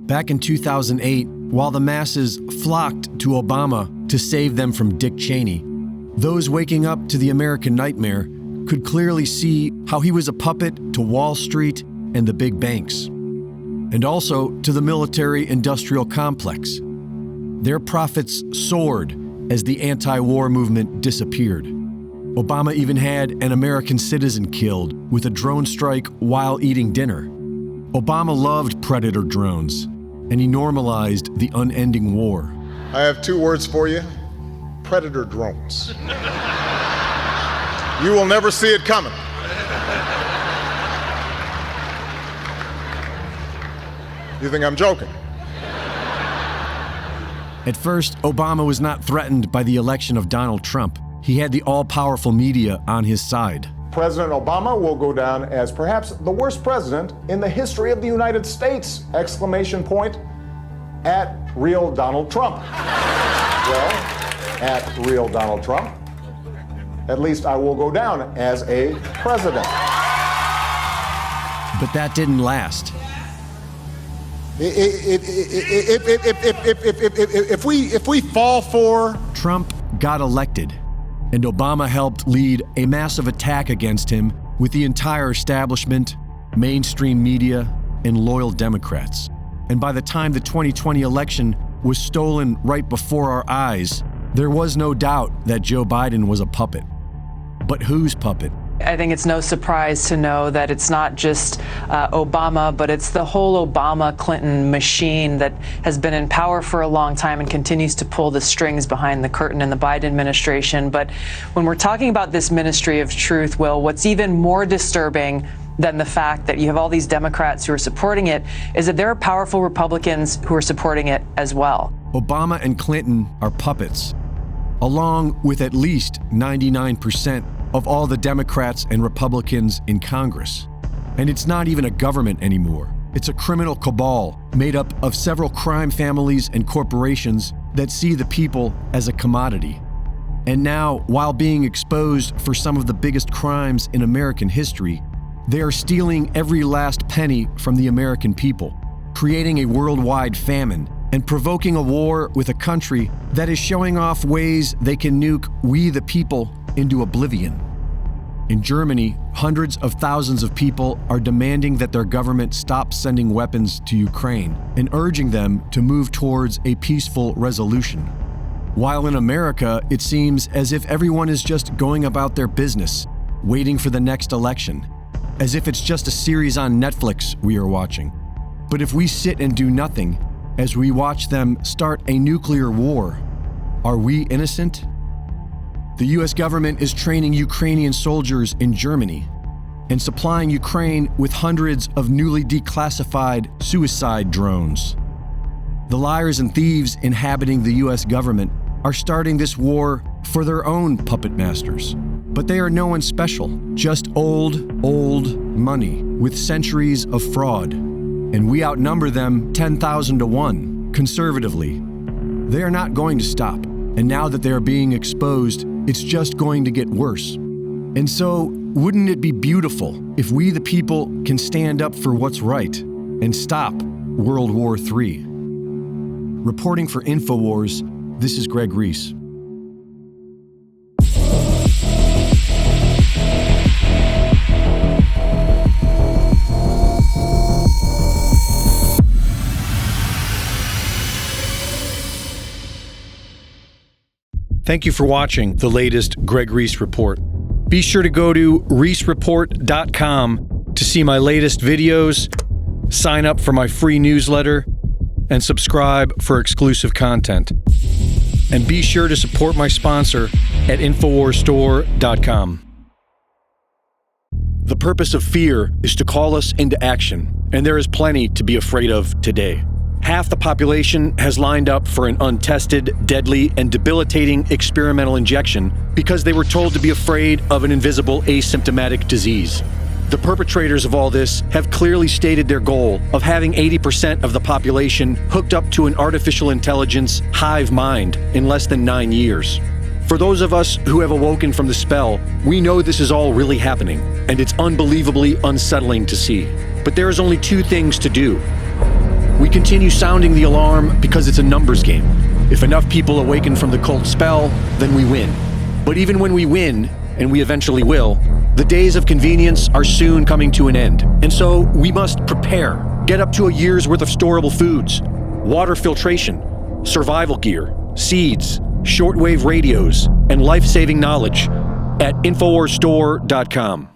Back in 2008, while the masses flocked to Obama to save them from Dick Cheney, those waking up to the American nightmare could clearly see how he was a puppet to Wall Street and the big banks, and also to the military-industrial complex. Their profits soared as the anti-war movement disappeared. Obama even had an American citizen killed with a drone strike while eating dinner. Obama loved Predator drones, and he normalized the unending war. I have 2 words for you: Predator drones. You will never see it coming. You think I'm joking? At first, Obama was not threatened by the election of Donald Trump. He had the all-powerful media on his side. President Obama will go down as perhaps the worst president in the history of the United States! Exclamation point at real Donald Trump. Well, at real Donald Trump, at least I will go down as a president. But that didn't last. If we fall for... Trump got elected, and Obama helped lead a massive attack against him with the entire establishment, mainstream media, and loyal Democrats. And by the time the 2020 election was stolen right before our eyes, there was no doubt that Joe Biden was a puppet. But whose puppet? I think it's no surprise to know that it's not just Obama, but it's the whole Obama-Clinton machine that has been in power for a long time and continues to pull the strings behind the curtain in the Biden administration. But when we're talking about this ministry of truth, Will, what's even more disturbing than the fact that you have all these Democrats who are supporting it is that there are powerful Republicans who are supporting it as well. Obama and Clinton are puppets, along with at least 99% of all the Democrats and Republicans in Congress. And it's not even a government anymore. It's a criminal cabal made up of several crime families and corporations that see the people as a commodity. And now, while being exposed for some of the biggest crimes in American history, they are stealing every last penny from the American people, creating a worldwide famine, and provoking a war with a country that is showing off ways they can nuke we the people into oblivion. In Germany, hundreds of thousands of people are demanding that their government stop sending weapons to Ukraine and urging them to move towards a peaceful resolution. While in America, it seems as if everyone is just going about their business, waiting for the next election, as if it's just a series on Netflix we are watching. But if we sit and do nothing, as we watch them start a nuclear war, are we innocent? The US government is training Ukrainian soldiers in Germany and supplying Ukraine with hundreds of newly declassified suicide drones. The liars and thieves inhabiting the US government are starting this war for their own puppet masters. But they are no one special, just old money with centuries of fraud. And we outnumber them 10,000 to 1, conservatively. They are not going to stop. And now that they are being exposed, it's just going to get worse. And so, wouldn't it be beautiful if we the people can stand up for what's right and stop World War III? Reporting for InfoWars, this is Greg Reese. Thank you for watching the latest Greg Reese Report. Be sure to go to reesereport.com to see my latest videos, sign up for my free newsletter, and subscribe for exclusive content. And be sure to support my sponsor at InfoWarsStore.com. The purpose of fear is to call us into action, and there is plenty to be afraid of today. Half the population has lined up for an untested, deadly, and debilitating experimental injection because they were told to be afraid of an invisible asymptomatic disease. The perpetrators of all this have clearly stated their goal of having 80% of the population hooked up to an artificial intelligence hive mind in less than 9 years. For those of us who have awoken from the spell, we know this is all really happening, and it's unbelievably unsettling to see. But there is only 2 things to do. We continue sounding the alarm because it's a numbers game. If enough people awaken from the cult spell, then we win. But even when we win, and we eventually will, the days of convenience are soon coming to an end. And so we must prepare. Get up to a year's worth of storable foods, water filtration, survival gear, seeds, shortwave radios, and life-saving knowledge at InfoWarsStore.com.